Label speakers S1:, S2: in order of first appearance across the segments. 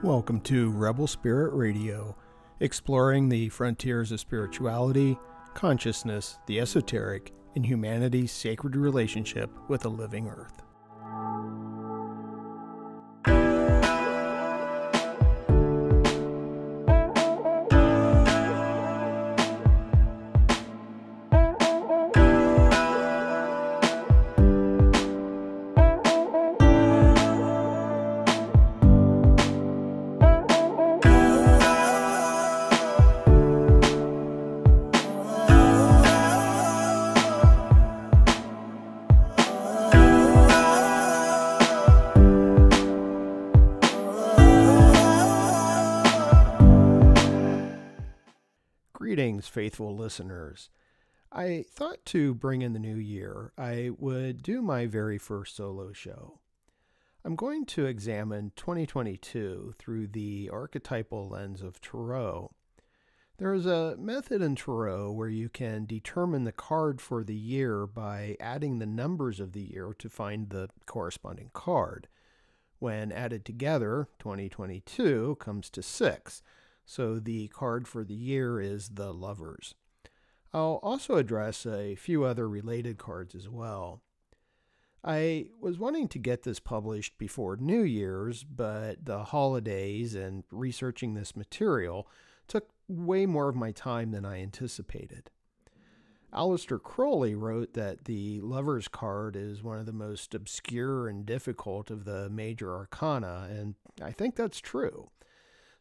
S1: Welcome to Rebel Spirit Radio, exploring the frontiers of spirituality, consciousness, the esoteric, and humanity's sacred relationship with the living earth. Greetings, faithful listeners. I thought to bring in the new year, I would do my very first solo show. I'm going to examine 2022 through the archetypal lens of Tarot. There is a method in Tarot where you can determine the card for the year by adding the numbers of the year to find the corresponding card. When added together, 2022 comes to 6. So the card for the year is the Lovers. I'll also address a few other related cards as well. I was wanting to get this published before New Year's, but the holidays and researching this material took way more of my time than I anticipated. Aleister Crowley wrote that the Lovers card is one of the most obscure and difficult of the major arcana, and I think that's true.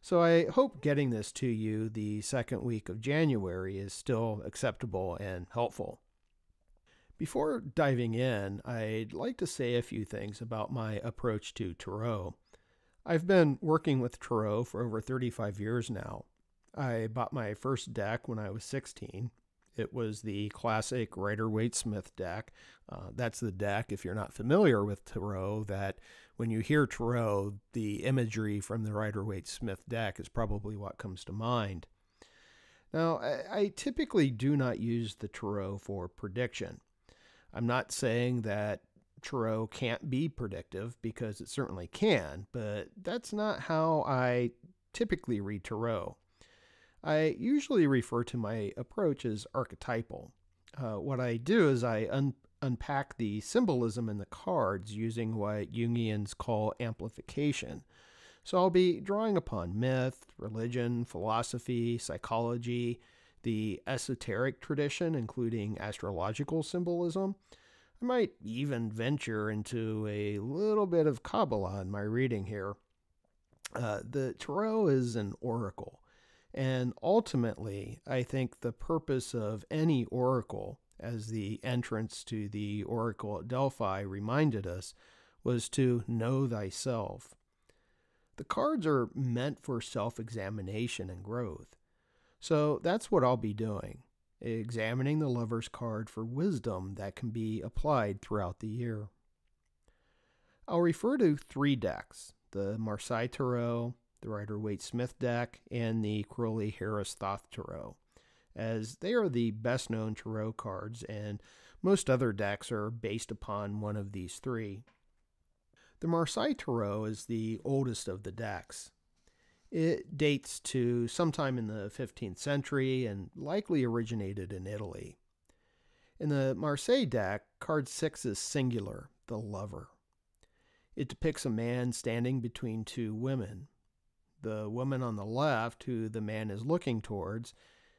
S1: So I hope getting this to you the second week of January is still acceptable and helpful. Before diving in, I'd like to say a few things about my approach to Tarot. I've been working with Tarot for over 35 years now. I bought my first deck when I was 16. It was the classic Rider-Waite-Smith deck. That's the deck, if you're not familiar with Tarot, that when you hear Tarot, the imagery from the Rider-Waite-Smith deck is probably what comes to mind. Now, I typically do not use the Tarot for prediction. I'm not saying that Tarot can't be predictive, because it certainly can, but that's not how I typically read Tarot. I usually refer to my approach as archetypal. What I do is I unpack the symbolism in the cards using what Jungians call amplification. So I'll be drawing upon myth, religion, philosophy, psychology, the esoteric tradition, including astrological symbolism. I might even venture into a little bit of Kaballah in my reading here. The Tarot is an oracle. And ultimately, I think the purpose of any oracle, as the entrance to the oracle at Delphi reminded us, was to know thyself. The cards are meant for self-examination and growth. So that's what I'll be doing, examining the Lover's card for wisdom that can be applied throughout the year. I'll refer to 3 decks, the Marseille Tarot, the Rider-Waite-Smith deck, and the Crowley-Harris Thoth Tarot, as they are the best-known Tarot cards, and most other decks are based upon one of these 3. The Marseille Tarot is the oldest of the decks. It dates to sometime in the 15th century and likely originated in Italy. In the Marseille deck, card 6 is singular, the Lover. It depicts a man standing between 2 women. The woman on the left, who the man is looking towards,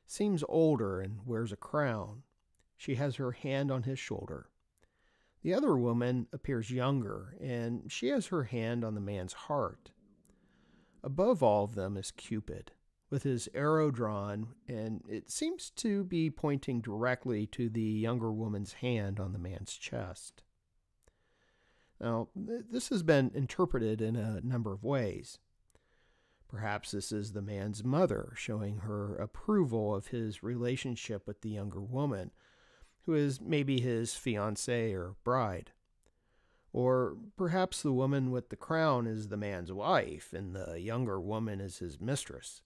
S1: seems older and wears a crown. She has her hand on his shoulder. The other woman appears younger, and she has her hand on the man's heart. Above all of them is Cupid, with his arrow drawn, and it seems to be pointing directly to the younger woman's hand on the man's chest. Now, this has been interpreted in a number of ways. Perhaps this is the man's mother showing her approval of his relationship with the younger woman, who is maybe his fiancée or bride. Or perhaps the woman with the crown is the man's wife, and the younger woman is his mistress.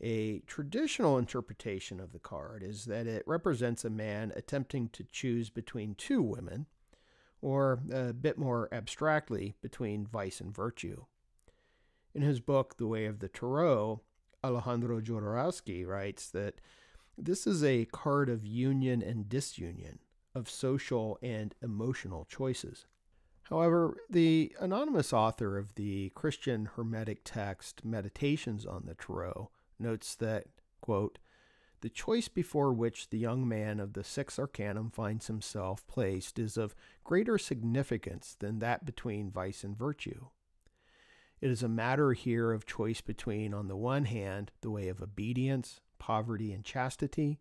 S1: A traditional interpretation of the card is that it represents a man attempting to choose between 2 women, or a bit more abstractly, between vice and virtue. In his book, The Way of the Tarot, Alejandro Jodorowsky writes that this is a card of union and disunion, of social and emotional choices. However, the anonymous author of the Christian Hermetic text Meditations on the Tarot notes that, quote, the choice before which the young man of the sixth arcanum finds himself placed is of greater significance than that between vice and virtue. It is a matter here of choice between, on the one hand, the way of obedience, poverty, and chastity,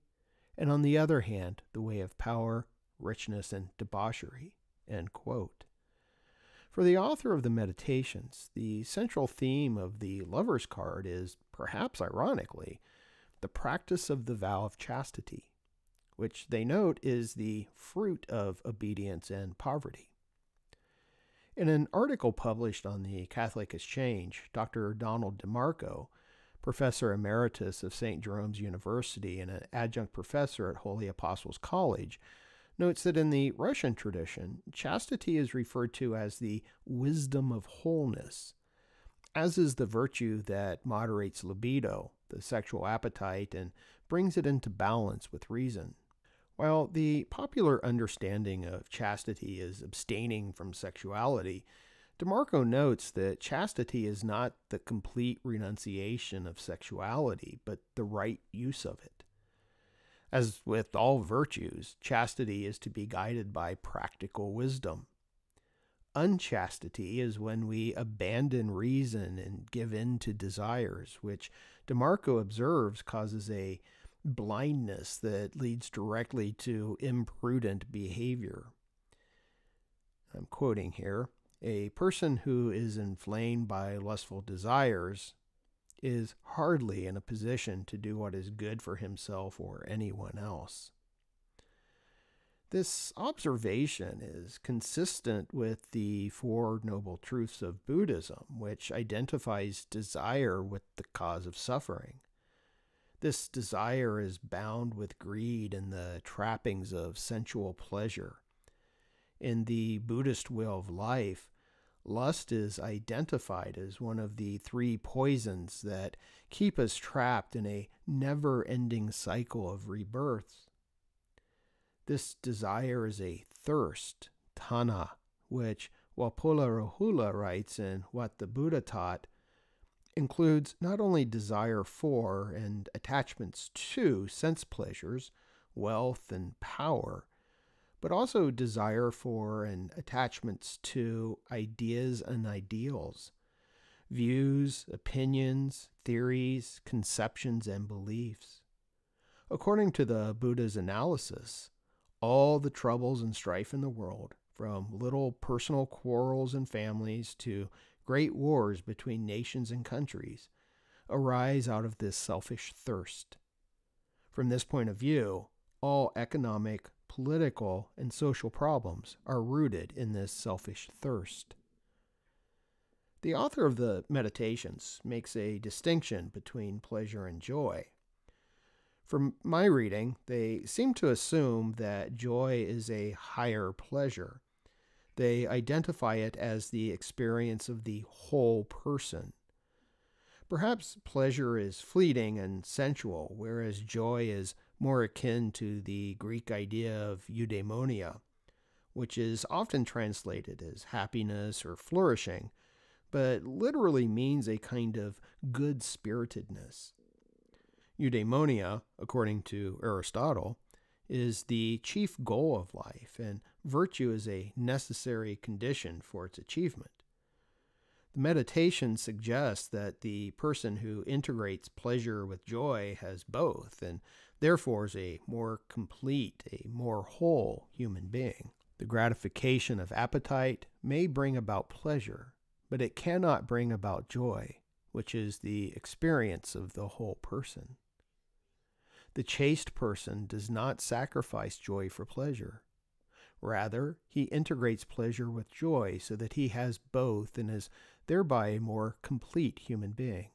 S1: and on the other hand, the way of power, richness, and debauchery. End quote. For the author of the Meditations, the central theme of the Lover's card is, perhaps ironically, the practice of the vow of chastity, which they note is the fruit of obedience and poverty. In an article published on the Catholic Exchange, Dr. Donald DeMarco, professor emeritus of St. Jerome's University and an adjunct professor at Holy Apostles College, notes that in the Russian tradition, chastity is referred to as the wisdom of wholeness, as is the virtue that moderates libido, the sexual appetite, and brings it into balance with reason. While the popular understanding of chastity is abstaining from sexuality, DeMarco notes that chastity is not the complete renunciation of sexuality, but the right use of it. As with all virtues, chastity is to be guided by practical wisdom. Unchastity is when we abandon reason and give in to desires, which DeMarco observes causes a blindness that leads directly to imprudent behavior. I'm quoting here, a person who is inflamed by lustful desires is hardly in a position to do what is good for himself or anyone else. This observation is consistent with the Four Noble Truths of Buddhism, which identifies desire with the cause of suffering. This desire is bound with greed and the trappings of sensual pleasure. In the Buddhist way of life, lust is identified as one of the three poisons that keep us trapped in a never-ending cycle of rebirths. This desire is a thirst, tanha, which Wapula Rahula writes in What the Buddha Taught, includes not only desire for and attachments to sense pleasures, wealth, and power, but also desire for and attachments to ideas and ideals, views, opinions, theories, conceptions, and beliefs. According to the Buddha's analysis, all the troubles and strife in the world, from little personal quarrels in families to great wars between nations and countries, arise out of this selfish thirst. From this point of view, all economic, political, and social problems are rooted in this selfish thirst. The author of the Meditations makes a distinction between pleasure and joy. From my reading, they seem to assume that joy is a higher pleasure. They identify it as the experience of the whole person. Perhaps pleasure is fleeting and sensual, whereas joy is more akin to the Greek idea of eudaimonia, which is often translated as happiness or flourishing, but literally means a kind of good-spiritedness. Eudaimonia, according to Aristotle, is the chief goal of life, and virtue is a necessary condition for its achievement. The meditation suggests that the person who integrates pleasure with joy has both, and therefore is a more complete, a more whole human being. The gratification of appetite may bring about pleasure, but it cannot bring about joy, which is the experience of the whole person. The chaste person does not sacrifice joy for pleasure. Rather, he integrates pleasure with joy so that he has both and is thereby a more complete human being.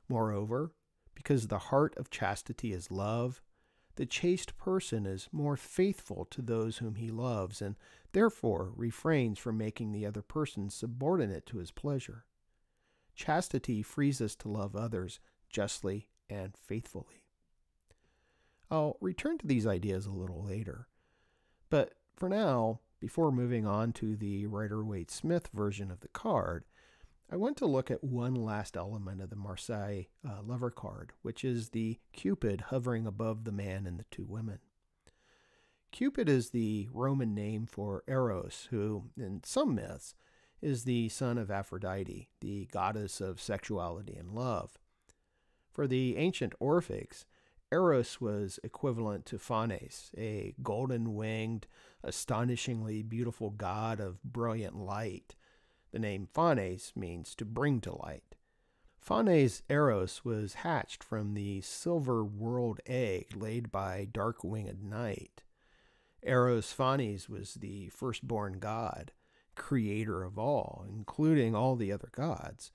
S1: Moreover, because the heart of chastity is love, the chaste person is more faithful to those whom he loves and therefore refrains from making the other person subordinate to his pleasure. chastity frees us to love others justly and faithfully. I'll return to these ideas a little later, but for now, before moving on to the Rider-Waite-Smith version of the card, I want to look at one last element of the Marseille lover card, which is the Cupid hovering above the man and the two women. Cupid is the Roman name for Eros, who, in some myths, is the son of Aphrodite, the goddess of sexuality and love. For the ancient Orphics, Eros was equivalent to Phanes, a golden-winged, astonishingly beautiful god of brilliant light. The name Phanes means to bring to light. Phanes Eros was hatched from the silver world egg laid by dark-winged night. Eros Phanes was the firstborn god, creator of all, including all the other gods,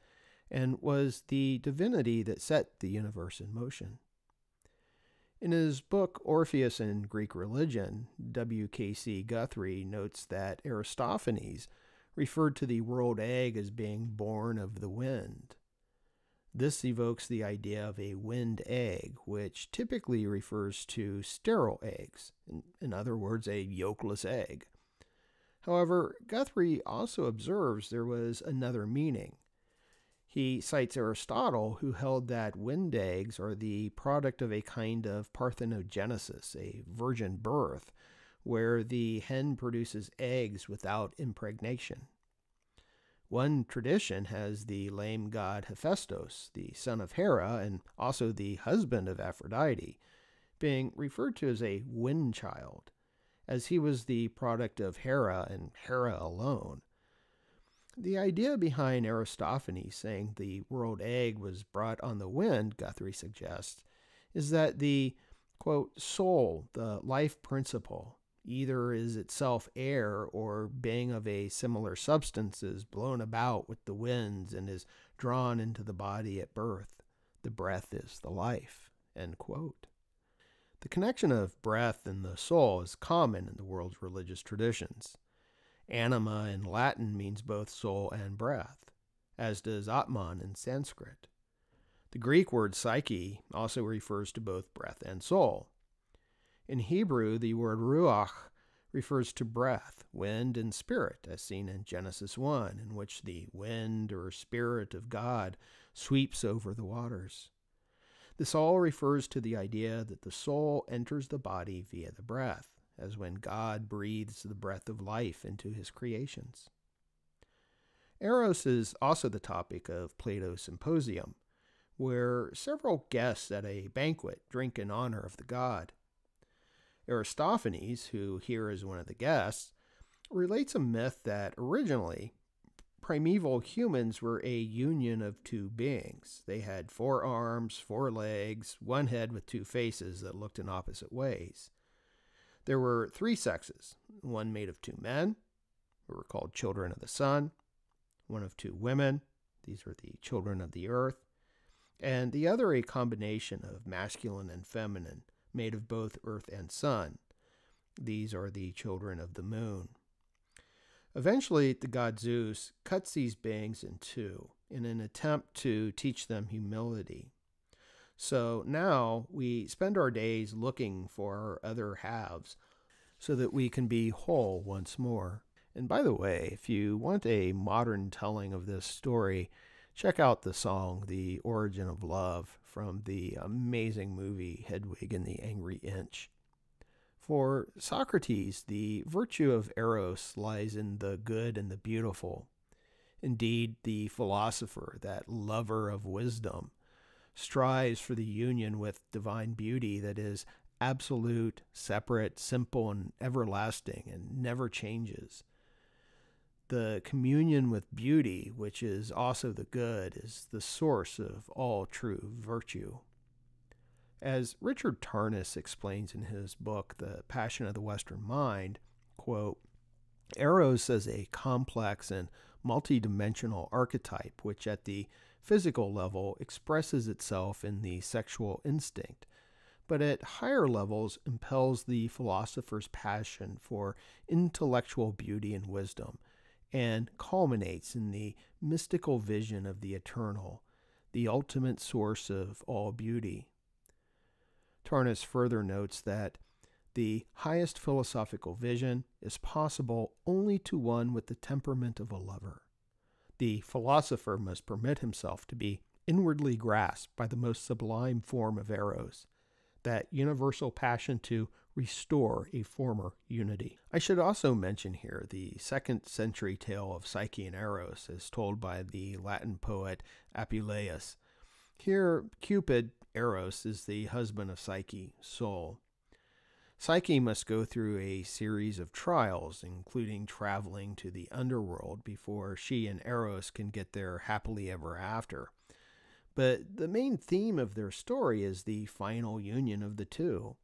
S1: and was the divinity that set the universe in motion. In his book Orpheus and Greek Religion, W.K.C. Guthrie notes that Aristophanes referred to the world egg as being born of the wind. This evokes the idea of a wind egg, which typically refers to sterile eggs, in other words, a yolkless egg. However, Guthrie also observes there was another meaning. He cites Aristotle, who held that wind eggs are the product of a kind of parthenogenesis, a virgin birth, where the hen produces eggs without impregnation. One tradition has the lame god Hephaestus, the son of Hera and also the husband of Aphrodite, being referred to as a wind child, as he was the product of Hera and Hera alone. The idea behind Aristophanes saying the world egg was brought on the wind, Guthrie suggests, is that the, quote, soul, the life principle, either is itself air or being of a similar substance is blown about with the winds and is drawn into the body at birth. The breath is the life, end quote. The connection of breath and the soul is common in the world's religious traditions. Anima in Latin means both soul and breath, as does Atman in Sanskrit. The Greek word psyche also refers to both breath and soul. In Hebrew, the word ruach refers to breath, wind, and spirit, as seen in Genesis 1, in which the wind or spirit of God sweeps over the waters. This all refers to the idea that the soul enters the body via the breath, as when God breathes the breath of life into his creations. Eros is also the topic of Plato's Symposium, where several guests at a banquet drink in honor of the god. Aristophanes, who here is one of the guests, relates a myth that originally primeval humans were a union of two beings. They had 4 arms, 4 legs, 1 head with 2 faces that looked in opposite ways. There were 3 sexes, one made of 2 men, who were called children of the sun, one of 2 women, these were the children of the earth, and the other a combination of masculine and feminine, made of both earth and sun. These are the children of the moon. Eventually, the god Zeus cuts these beings in 2 in an attempt to teach them humility. So now we spend our days looking for our other halves so that we can be whole once more. And by the way, if you want a modern telling of this story, check out the song The Origin of Love from the amazing movie Hedwig and the Angry Inch. For Socrates, the virtue of Eros lies in the good and the beautiful. Indeed, the philosopher, that lover of wisdom, strives for the union with divine beauty that is absolute, separate, simple, and everlasting, and never changes. The communion with beauty, which is also the good, is the source of all true virtue. As Richard Tarnas explains in his book, The Passion of the Western Mind, quote, Eros is a complex and multidimensional archetype which at the physical level expresses itself in the sexual instinct, but at higher levels impels the philosopher's passion for intellectual beauty and wisdom, and culminates in the mystical vision of the eternal, the ultimate source of all beauty. Tarnas further notes that the highest philosophical vision is possible only to one with the temperament of a lover. The philosopher must permit himself to be inwardly grasped by the most sublime form of eros, that universal passion to restore a former unity. I should also mention here the 2nd century tale of Psyche and Eros as told by the Latin poet Apuleius. Here, Cupid, Eros, is the husband of Psyche, soul. Psyche must go through a series of trials, including traveling to the underworld before she and Eros can get there happily ever after. But the main theme of their story is the final union of the two.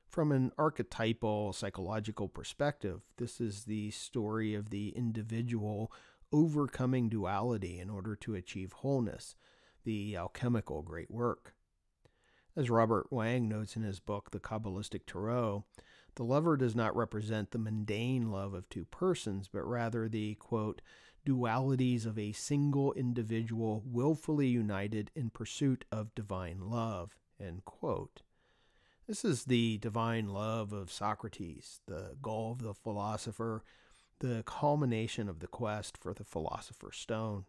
S1: From an archetypal psychological perspective, this is the story of the individual overcoming duality in order to achieve wholeness, the alchemical great work. As Robert Wang notes in his book, The Kabbalistic Tarot, the lover does not represent the mundane love of two persons, but rather the, quote, dualities of a single individual willfully united in pursuit of divine love, end quote. This is the divine love of Socrates, the goal of the philosopher, the culmination of the quest for the philosopher's stone.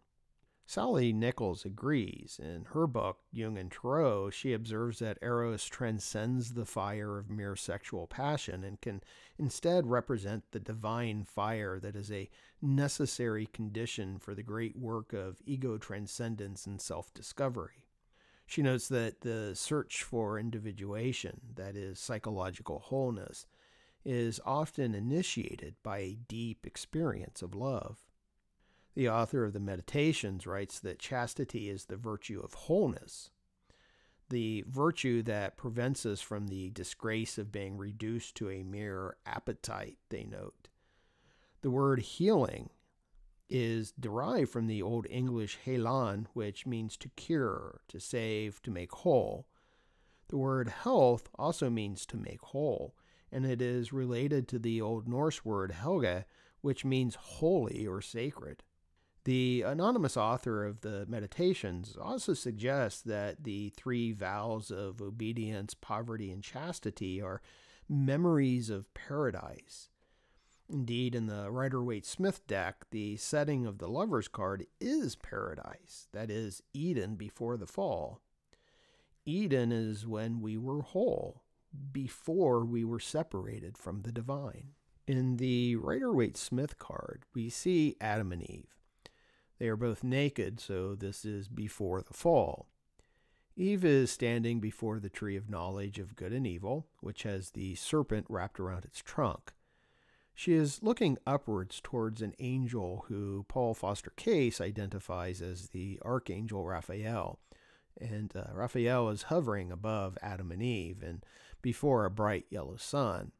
S1: Sally Nichols agrees. In her book, Jung and Tarot, she observes that Eros transcends the fire of mere sexual passion and can instead represent the divine fire that is a necessary condition for the great work of ego transcendence and self-discovery. She notes that the search for individuation, that is, psychological wholeness, is often initiated by a deep experience of love. The author of the Meditations writes that chastity is the virtue of wholeness, the virtue that prevents us from the disgrace of being reduced to a mere appetite, they note. The word healing is derived from the Old English helan, which means to cure, to save, to make whole. The word health also means to make whole, and it is related to the Old Norse word helge, which means holy or sacred. The anonymous author of the Meditations also suggests that the 3 vows of obedience, poverty, and chastity are memories of paradise. Indeed, in the Rider-Waite-Smith deck, the setting of the Lover's card is paradise, that is, Eden before the fall. Eden is when we were whole, before we were separated from the divine. In the Rider-Waite-Smith card, we see Adam and Eve. They are both naked, so this is before the fall. Eve is standing before the tree of knowledge of good and evil, which has the serpent wrapped around its trunk. She is looking upwards towards an angel who Paul Foster Case identifies as the Archangel Raphael. And Raphael is hovering above Adam and Eve and before a bright yellow sun.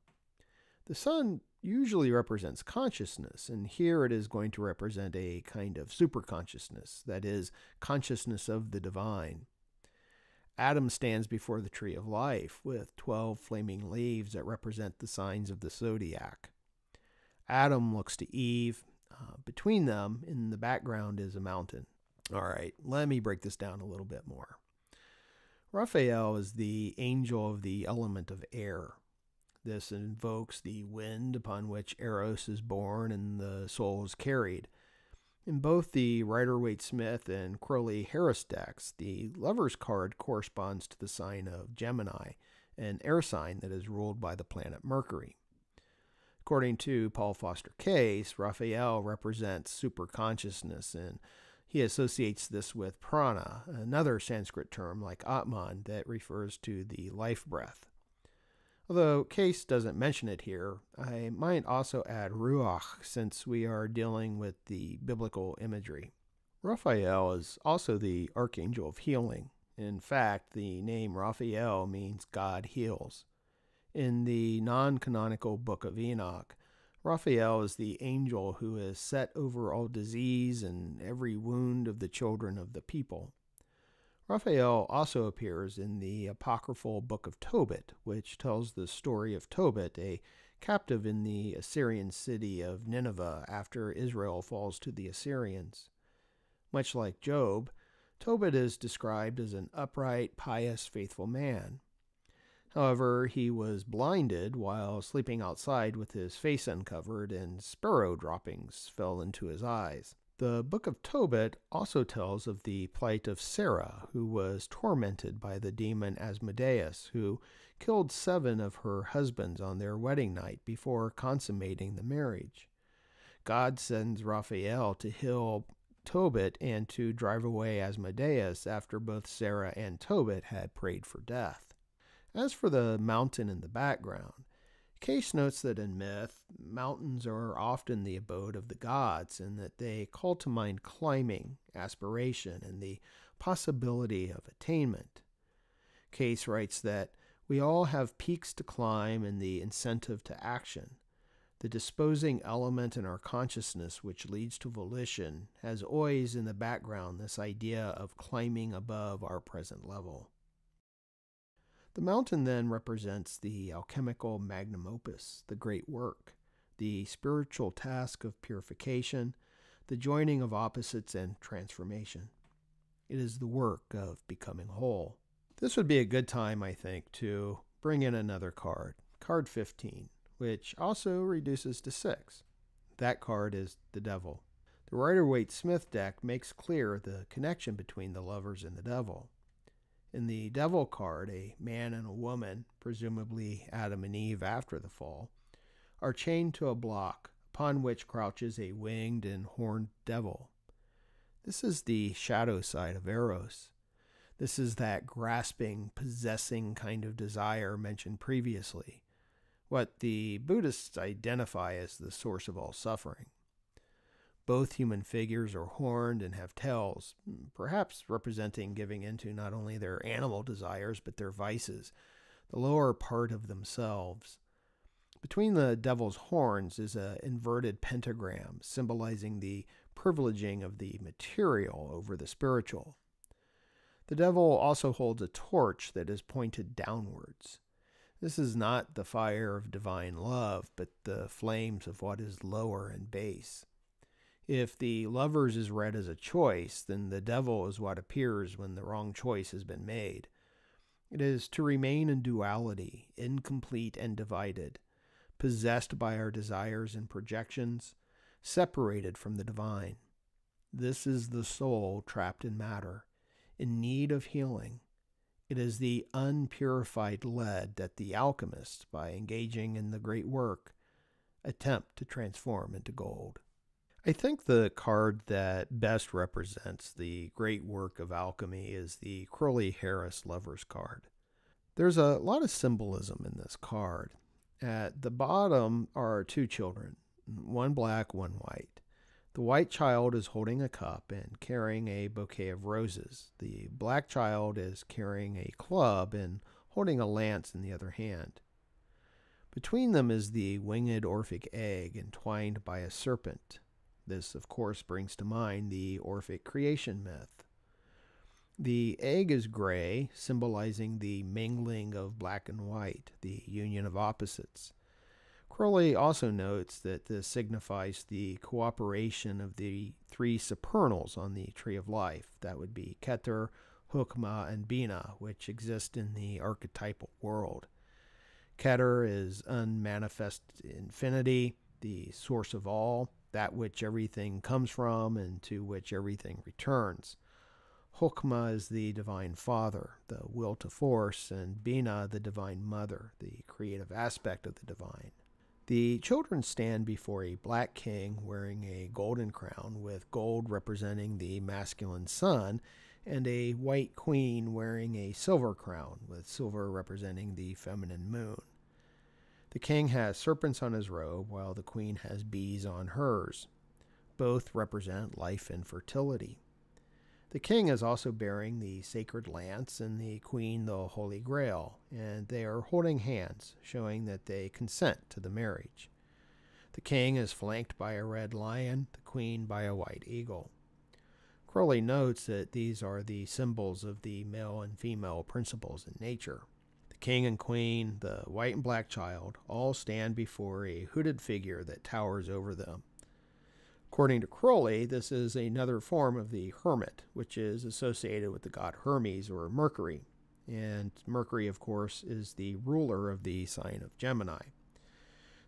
S1: The sun usually represents consciousness, and here it is going to represent a kind of superconsciousness, that is, consciousness of the divine. Adam stands before the tree of life with 12 flaming leaves that represent the signs of the zodiac. Adam looks to Eve. Between them, in the background, is a mountain. All right, let me break this down a little bit more. Raphael is the angel of the element of air. This invokes the wind upon which Eros is born and the soul is carried. In both the Rider-Waite-Smith and Crowley-Harris decks, the Lover's card corresponds to the sign of Gemini, an air sign that is ruled by the planet Mercury. According to Paul Foster Case, Raphael represents superconsciousness, and he associates this with prana, another Sanskrit term like Atman that refers to the life breath. Although Case doesn't mention it here, I might also add Ruach since we are dealing with the biblical imagery. Raphael is also the archangel of healing. In fact, the name Raphael means God heals. In the non-canonical Book of Enoch, Raphael is the angel who is set over all disease and every wound of the children of the people. Raphael also appears in the apocryphal Book of Tobit, which tells the story of Tobit, a captive in the Assyrian city of Nineveh after Israel falls to the Assyrians. Much like Job, Tobit is described as an upright, pious, faithful man. However, he was blinded while sleeping outside with his face uncovered, and sparrow droppings fell into his eyes. The book of Tobit also tells of the plight of Sarah, who was tormented by the demon Asmodeus, who killed 7 of her husbands on their wedding night before consummating the marriage. God sends Raphael to heal Tobit and to drive away Asmodeus after both Sarah and Tobit had prayed for death. As for the mountain in the background, Case notes that in myth, mountains are often the abode of the gods and that they call to mind climbing, aspiration, and the possibility of attainment. Case writes that we all have peaks to climb and the incentive to action. The disposing element in our consciousness which leads to volition has always in the background this idea of climbing above our present level. The mountain then represents the alchemical magnum opus, the great work, the spiritual task of purification, the joining of opposites and transformation. It is the work of becoming whole. This would be a good time, I think, to bring in another card, card 15, which also reduces to 6. That card is the devil. The Rider-Waite-Smith deck makes clear the connection between the lovers and the devil. In the devil card, a man and a woman, presumably Adam and Eve after the fall, are chained to a block upon which crouches a winged and horned devil. This is the shadow side of Eros. This is that grasping, possessing kind of desire mentioned previously, what the Buddhists identify as the source of all suffering. Both human figures are horned and have tails, perhaps representing giving into not only their animal desires but their vices, the lower part of themselves. Between the devil's horns is an inverted pentagram symbolizing the privileging of the material over the spiritual. The devil also holds a torch that is pointed downwards. This is not the fire of divine love, but the flames of what is lower and base. If the lovers is read as a choice, then the devil is what appears when the wrong choice has been made. It is to remain in duality, incomplete and divided, possessed by our desires and projections, separated from the divine. This is the soul trapped in matter, in need of healing. It is the unpurified lead that the alchemists, by engaging in the great work, attempt to transform into gold. I think the card that best represents the great work of alchemy is the Crowley-Harris Lover's card. There's a lot of symbolism in this card. At the bottom are 2 children, one black, one white. The white child is holding a cup and carrying a bouquet of roses. The black child is carrying a club and holding a lance in the other hand. Between them is the winged Orphic egg entwined by a serpent. This, of course, brings to mind the Orphic creation myth. The egg is gray, symbolizing the mingling of black and white, the union of opposites. Crowley also notes that this signifies the cooperation of the 3 supernals on the Tree of Life. That would be Keter, Hukma, and Bina, which exist in the archetypal world. Keter is unmanifest infinity, the source of all, that which everything comes from and to which everything returns. Hukma is the divine father, the will to force, and Bina the divine mother, the creative aspect of the divine. The children stand before a black king wearing a golden crown with gold representing the masculine sun, and a white queen wearing a silver crown with silver representing the feminine moon. The king has serpents on his robe, while the queen has bees on hers. Both represent life and fertility. The king is also bearing the sacred lance and the queen the holy grail, and they are holding hands, showing that they consent to the marriage. The king is flanked by a red lion, the queen by a white eagle. Crowley notes that these are the symbols of the male and female principles in nature. The king and queen, the white and black child, all stand before a hooded figure that towers over them. According to Crowley, this is another form of the Hermit, which is associated with the god Hermes or Mercury. And Mercury, of course, is the ruler of the sign of Gemini.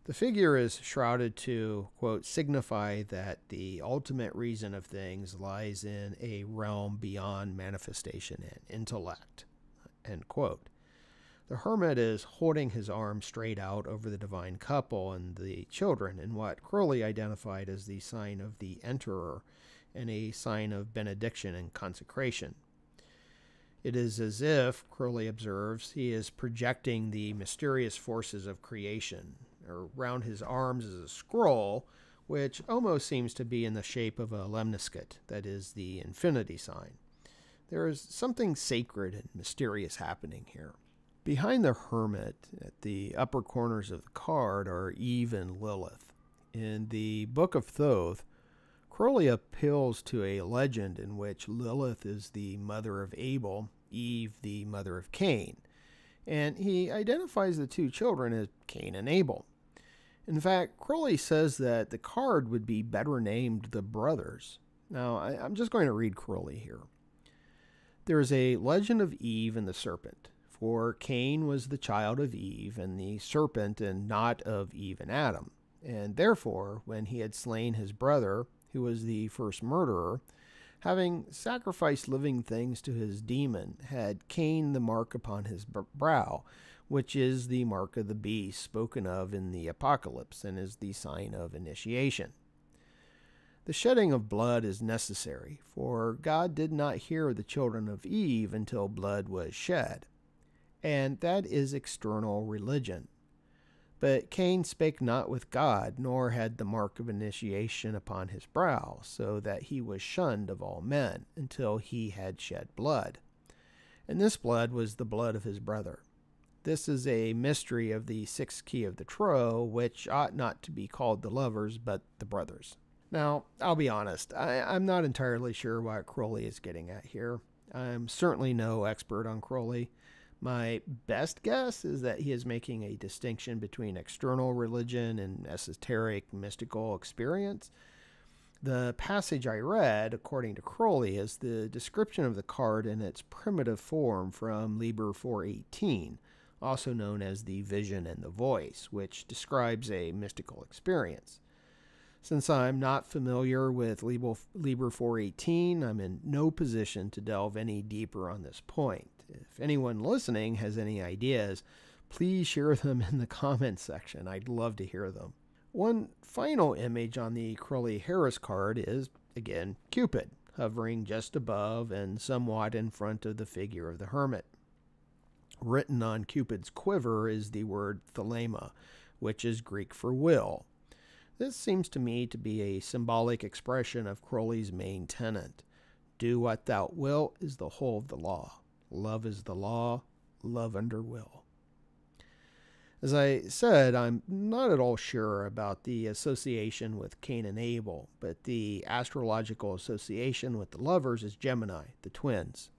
S1: The figure is shrouded to, quote, signify that the ultimate reason of things lies in a realm beyond manifestation and intellect, end quote. The hermit is holding his arm straight out over the divine couple and the children in what Crowley identified as the sign of the Enterer and a sign of benediction and consecration. It is as if, Crowley observes, he is projecting the mysterious forces of creation. Around his arms is a scroll, which almost seems to be in the shape of a lemniscate, that is, the infinity sign. There is something sacred and mysterious happening here. Behind the hermit, at the upper corners of the card, are Eve and Lilith. In the Book of Thoth, Crowley appeals to a legend in which Lilith is the mother of Abel, Eve the mother of Cain, and he identifies the two children as Cain and Abel. In fact, Crowley says that the card would be better named the brothers. Now, I'm just going to read Crowley here. There is a legend of Eve and the serpent. For Cain was the child of Eve, and the serpent, and not of Eve and Adam. And therefore, when he had slain his brother, who was the first murderer, having sacrificed living things to his demon, had Cain the mark upon his brow, which is the mark of the beast spoken of in the Apocalypse, and is the sign of initiation. The shedding of blood is necessary, for God did not hear the children of Eve until blood was shed. And that is external religion. But Cain spake not with God, nor had the mark of initiation upon his brow, so that he was shunned of all men, until he had shed blood. And this blood was the blood of his brother. This is a mystery of the sixth key of the Tro, which ought not to be called the lovers, but the brothers. Now, I'll be honest, I'm not entirely sure what Crowley is getting at here. I'm certainly no expert on Crowley. My best guess is that he is making a distinction between external religion and esoteric mystical experience. The passage I read, according to Crowley, is the description of the card in its primitive form from Liber 418, also known as the Vision and the Voice, which describes a mystical experience. Since I'm not familiar with Liber 418, I'm in no position to delve any deeper on this point. If anyone listening has any ideas, please share them in the comments section. I'd love to hear them. One final image on the Crowley Harris card is, again, Cupid, hovering just above and somewhat in front of the figure of the hermit. Written on Cupid's quiver is the word thelema, which is Greek for will. This seems to me to be a symbolic expression of Crowley's main tenet. Do what thou wilt is the whole of the law. Love is the law, love under will. As I said, I'm not at all sure about the association with Cain and Abel, but the astrological association with the lovers is Gemini, the twins.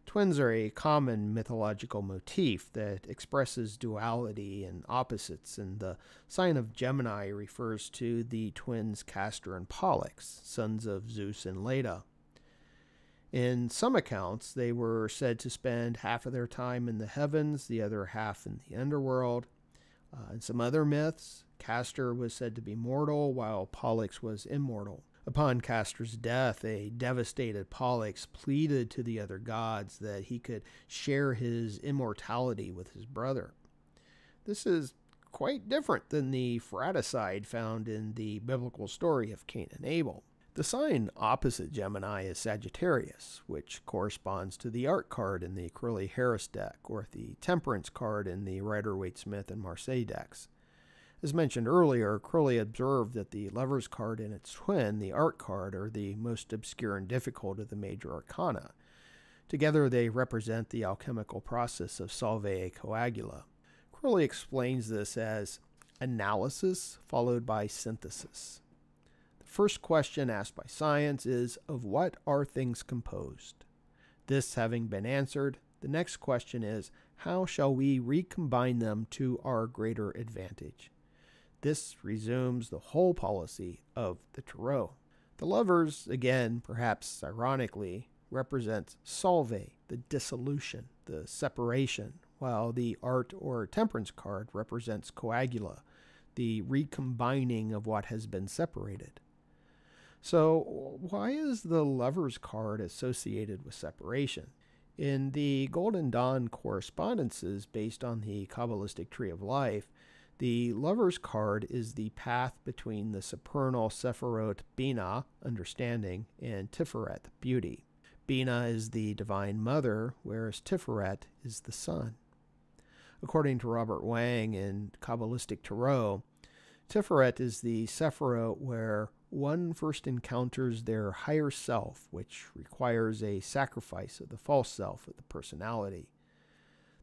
S1: Twins are a common mythological motif that expresses duality and opposites, and the sign of Gemini refers to the twins Castor and Pollux, sons of Zeus and Leda. In some accounts, they were said to spend half of their time in the heavens, the other half in the underworld. In some other myths, Castor was said to be mortal, while Pollux was immortal. Upon Castor's death, a devastated Pollux pleaded to the other gods that he could share his immortality with his brother. This is quite different than the fratricide found in the biblical story of Cain and Abel. The sign opposite Gemini is Sagittarius, which corresponds to the Art card in the Crowley Harris deck, or the Temperance card in the Rider-Waite-Smith and Marseille decks. As mentioned earlier, Crowley observed that the Lover's card and its twin, the Art card, are the most obscure and difficult of the major arcana. Together they represent the alchemical process of solve et coagula. Crowley explains this as analysis followed by synthesis. First question asked by science is, of what are things composed? This having been answered, the next question is, how shall we recombine them to our greater advantage? This resumes the whole policy of the Tarot. The Lovers, again, perhaps ironically, represents solve, the dissolution, the separation, while the Art or Temperance card represents coagula, the recombining of what has been separated. So why is the Lovers card associated with separation? In the Golden Dawn correspondences based on the Kabbalistic Tree of Life, the Lover's card is the path between the supernal Sephirot Bina, understanding, and Tiferet, beauty. Bina is the Divine Mother, whereas Tiferet is the Sun. According to Robert Wang in Kabbalistic Tarot, Tiferet is the Sephirot where one first encounters their higher self, which requires a sacrifice of the false self of the personality.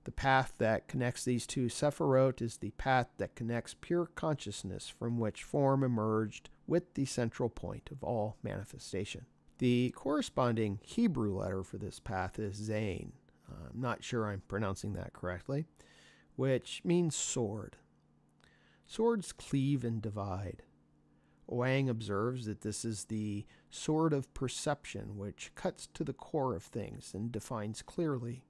S1: The path that connects these two Sephirot is the path that connects pure consciousness from which form emerged with the central point of all manifestation. The corresponding Hebrew letter for this path is Zain. I'm not sure I'm pronouncing that correctly, which means sword. Swords cleave and divide. Wang observes that this is the sword of perception, which cuts to the core of things and defines clearly.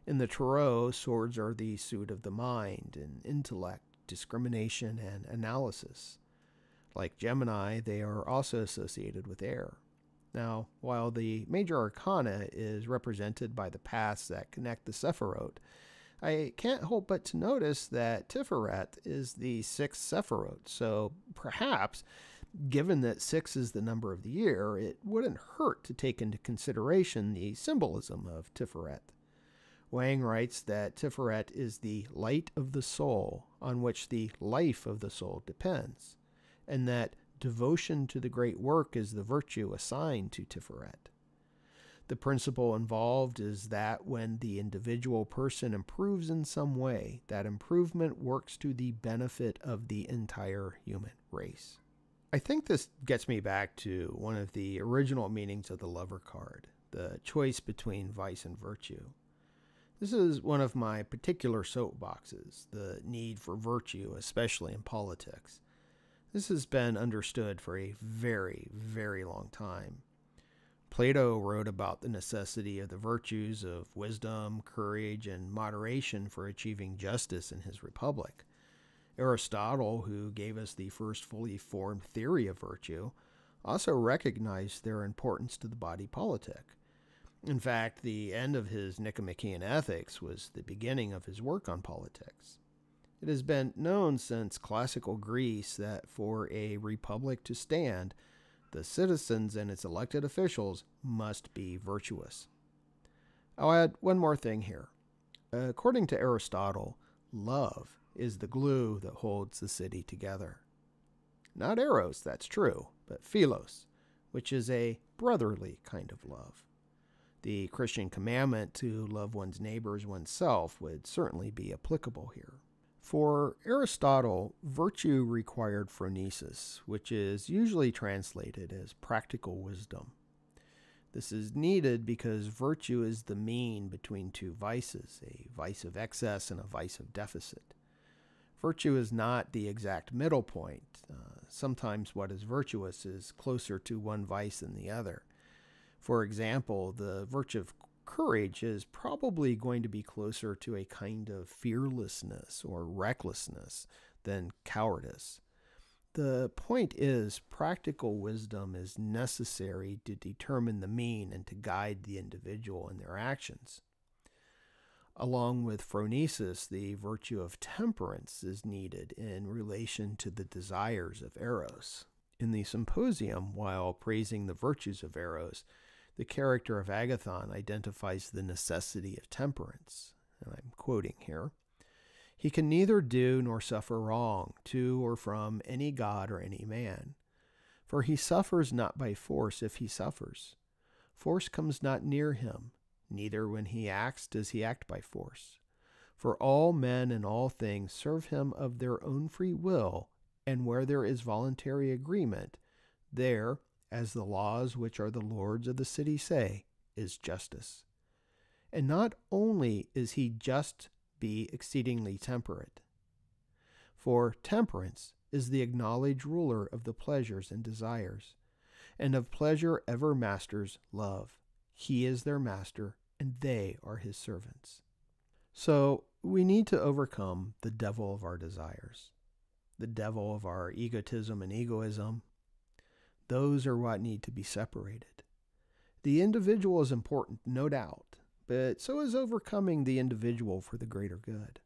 S1: In the Tarot, swords are the suit of the mind and intellect, discrimination, and analysis. Like Gemini, they are also associated with air. Now, while the major arcana is represented by the paths that connect the Sephirot, I can't help but to notice that Tiferet is the sixth Sephirot, so perhaps, given that 6 is the number of the year, it wouldn't hurt to take into consideration the symbolism of Tiferet. Wang writes that Tiferet is the light of the soul, on which the life of the soul depends, and that devotion to the great work is the virtue assigned to Tiferet. The principle involved is that when the individual person improves in some way, that improvement works to the benefit of the entire human race. I think this gets me back to one of the original meanings of the Lover card, the choice between vice and virtue. This is one of my particular soapboxes, the need for virtue, especially in politics. This has been understood for a very, very long time. Plato wrote about the necessity of the virtues of wisdom, courage, and moderation for achieving justice in his Republic. Aristotle, who gave us the first fully formed theory of virtue, also recognized their importance to the body politic. In fact, the end of his Nicomachean Ethics was the beginning of his work on politics. It has been known since classical Greece that for a republic to stand, the citizens and its elected officials must be virtuous. I'll add one more thing here. According to Aristotle, love is the glue that holds the city together. Not eros, that's true, but philos, which is a brotherly kind of love. The Christian commandment to love one's neighbor as oneself would certainly be applicable here. For Aristotle, virtue required phronesis, which is usually translated as practical wisdom. This is needed because virtue is the mean between two vices, a vice of excess and a vice of deficit. Virtue is not the exact middle point. Sometimes what is virtuous is closer to one vice than the other. For example, the virtue of courage is probably going to be closer to a kind of fearlessness or recklessness than cowardice. The point is, practical wisdom is necessary to determine the mean and to guide the individual in their actions. Along with phronesis, the virtue of temperance is needed in relation to the desires of Eros. In the symposium, while praising the virtues of Eros, the character of Agathon identifies the necessity of temperance, and I'm quoting here. He can neither do nor suffer wrong to or from any god or any man, for he suffers not by force if he suffers. Force comes not near him, neither when he acts does he act by force. For all men and all things serve him of their own free will, and where there is voluntary agreement, there, as the laws which are the lords of the city say, is justice. And not only is he just be exceedingly temperate, for temperance is the acknowledged ruler of the pleasures and desires, and of pleasure ever masters love. He is their master, and they are his servants. So we need to overcome the devil of our desires, the devil of our egotism and egoism. Those are what need to be separated. The individual is important, no doubt, but so is overcoming the individual for the greater good.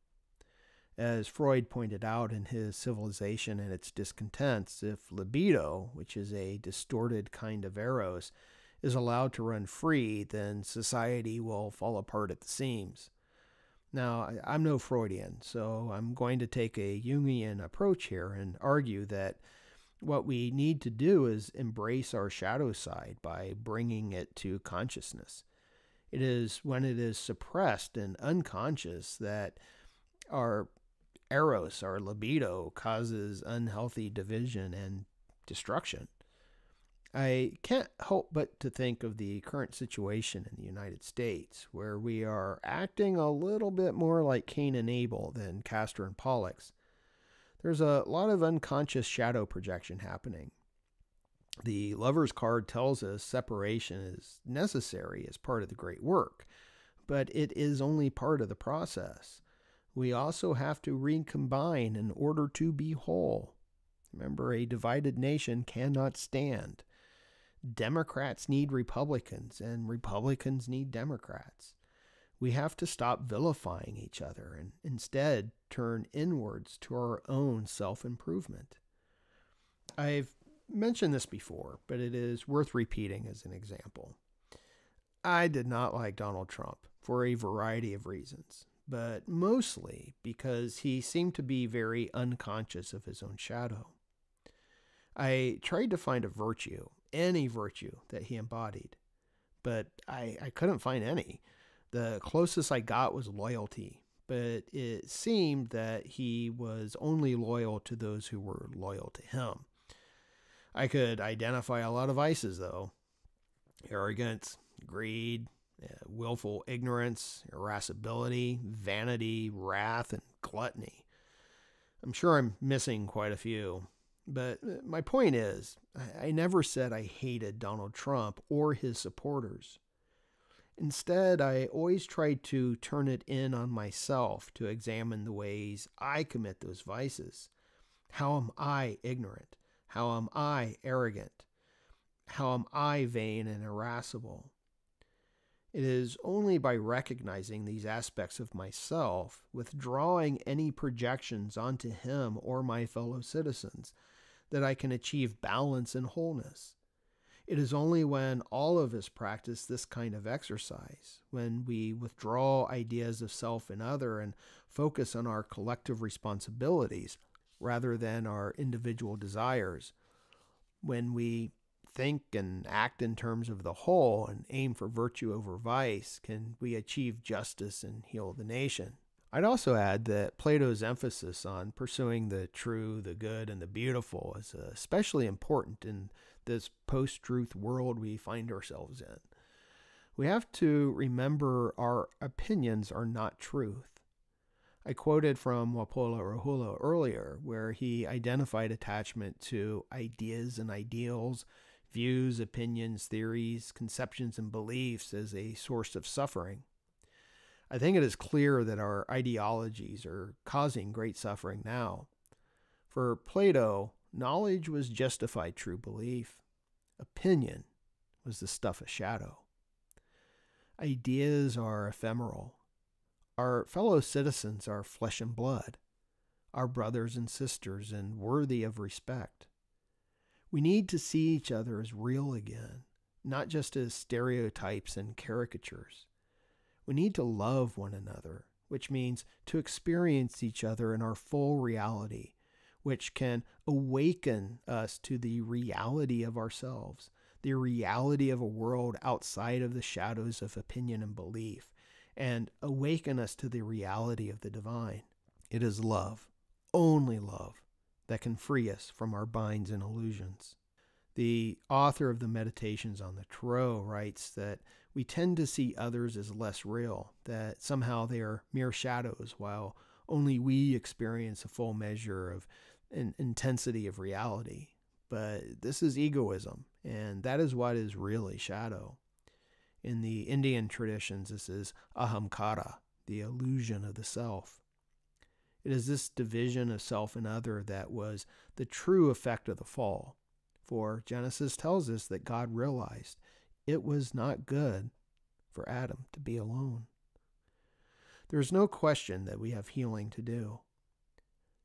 S1: As Freud pointed out in his Civilization and Its Discontents, if libido, which is a distorted kind of eros, is allowed to run free, then society will fall apart at the seams. Now, I'm no Freudian, so I'm going to take a Jungian approach here and argue that what we need to do is embrace our shadow side by bringing it to consciousness. It is when it is suppressed and unconscious that our eros, our libido, causes unhealthy division and destruction. I can't help but to think of the current situation in the United States, where we are acting a little bit more like Cain and Abel than Castor and Pollux. There's a lot of unconscious shadow projection happening. The Lover's card tells us separation is necessary as part of the great work, but it is only part of the process. We also have to recombine in order to be whole. Remember, a divided nation cannot stand. Democrats need Republicans, and Republicans need Democrats. We have to stop vilifying each other and instead turn inwards to our own self-improvement. I've mentioned this before, but it is worth repeating as an example. I did not like Donald Trump for a variety of reasons, but mostly because he seemed to be very unconscious of his own shadow. I tried to find a virtue, any virtue that he embodied, but I couldn't find any. The closest I got was loyalty, but it seemed that he was only loyal to those who were loyal to him. I could identify a lot of vices, though. Arrogance, greed, willful ignorance, irascibility, vanity, wrath, and gluttony. I'm sure I'm missing quite a few. But my point is, I never said I hated Donald Trump or his supporters. Instead, I always tried to turn it in on myself to examine the ways I commit those vices. How am I ignorant? How am I arrogant? How am I vain and irascible? It is only by recognizing these aspects of myself, withdrawing any projections onto him or my fellow citizens, that I can achieve balance and wholeness. It is only when all of us practice this kind of exercise, when we withdraw ideas of self and other and focus on our collective responsibilities rather than our individual desires, when we think and act in terms of the whole and aim for virtue over vice, can we achieve justice and heal the nation. I'd also add that Plato's emphasis on pursuing the true, the good, and the beautiful is especially important in this post-truth world we find ourselves in. We have to remember our opinions are not truth. I quoted from Wapola Rahula earlier, where he identified attachment to ideas and ideals, views, opinions, theories, conceptions, and beliefs as a source of suffering. I think it is clear that our ideologies are causing great suffering now. For Plato, knowledge was justified true belief. Opinion was the stuff of shadow. Ideas are ephemeral. Our fellow citizens are flesh and blood, our brothers and sisters, and worthy of respect. We need to see each other as real again, not just as stereotypes and caricatures. We need to love one another, which means to experience each other in our full reality, which can awaken us to the reality of ourselves, the reality of a world outside of the shadows of opinion and belief, and awaken us to the reality of the divine. It is love, only love, that can free us from our binds and illusions. The author of the Meditations on the Tarot writes that we tend to see others as less real, that somehow they are mere shadows, while only we experience a full measure of an intensity of reality. But this is egoism, and that is what is really shadow. In the Indian traditions, this is ahamkara, the illusion of the self. It is this division of self and other that was the true effect of the fall. For Genesis tells us that God realized it was not good for Adam to be alone. There is no question that we have healing to do.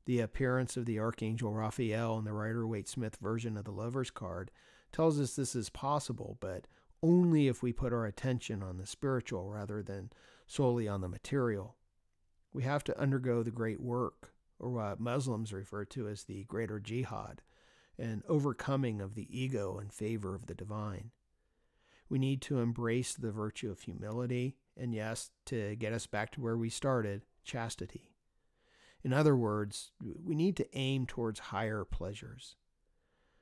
S1: The appearance of the Archangel Raphael in the Rider-Waite-Smith version of the Lover's card tells us this is possible, but only if we put our attention on the spiritual rather than solely on the material. We have to undergo the great work, or what Muslims refer to as the greater jihad, an overcoming of the ego in favor of the divine. We need to embrace the virtue of humility, and yes, to get us back to where we started, chastity. In other words, we need to aim towards higher pleasures.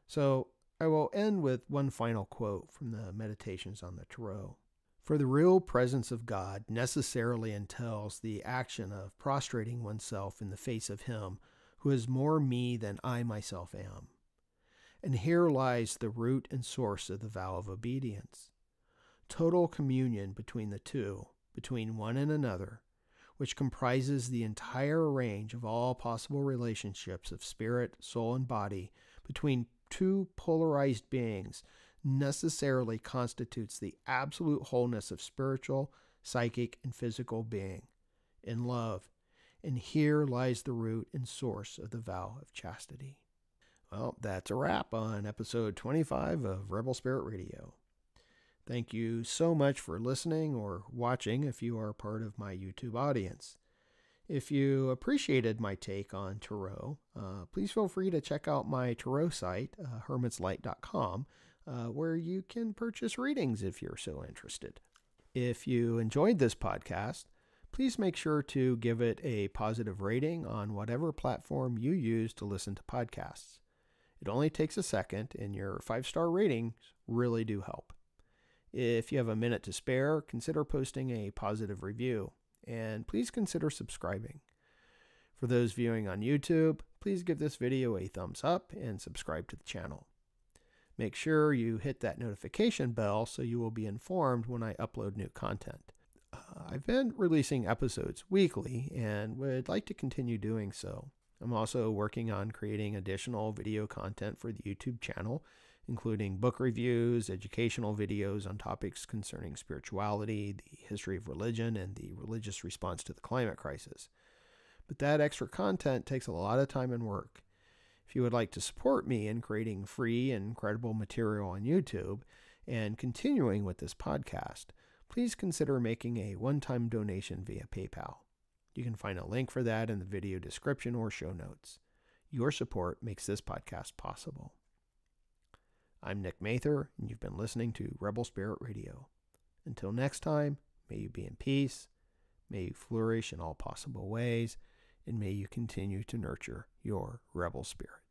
S1: So I will end with one final quote from the Meditations on the Tarot. For the real presence of God necessarily entails the action of prostrating oneself in the face of Him who is more me than I myself am. And here lies the root and source of the vow of obedience. Total communion between the two, between one and another, which comprises the entire range of all possible relationships of spirit, soul, and body between two polarized beings, necessarily constitutes the absolute wholeness of spiritual, psychic, and physical being in love. And here lies the root and source of the vow of chastity. Well, that's a wrap on episode 25 of Rebel Spirit Radio. Thank you so much for listening or watching if you are part of my YouTube audience. If you appreciated my take on tarot, please feel free to check out my tarot site, hermitslight.com, where you can purchase readings if you're so interested. If you enjoyed this podcast, please make sure to give it a positive rating on whatever platform you use to listen to podcasts. It only takes a second, and your 5-star ratings really do help. If you have a minute to spare, consider posting a positive review, and please consider subscribing. For those viewing on YouTube, please give this video a thumbs up and subscribe to the channel. Make sure you hit that notification bell so you will be informed when I upload new content. I've been releasing episodes weekly and would like to continue doing so. I'm also working on creating additional video content for the YouTube channel, including book reviews, educational videos on topics concerning spirituality, the history of religion, and the religious response to the climate crisis. But that extra content takes a lot of time and work. If you would like to support me in creating free and credible material on YouTube and continuing with this podcast, please consider making a one-time donation via PayPal. You can find a link for that in the video description or show notes. Your support makes this podcast possible. I'm Nick Mather, and you've been listening to Rebel Spirit Radio. Until next time, may you be in peace, may you flourish in all possible ways, and may you continue to nurture your rebel spirit.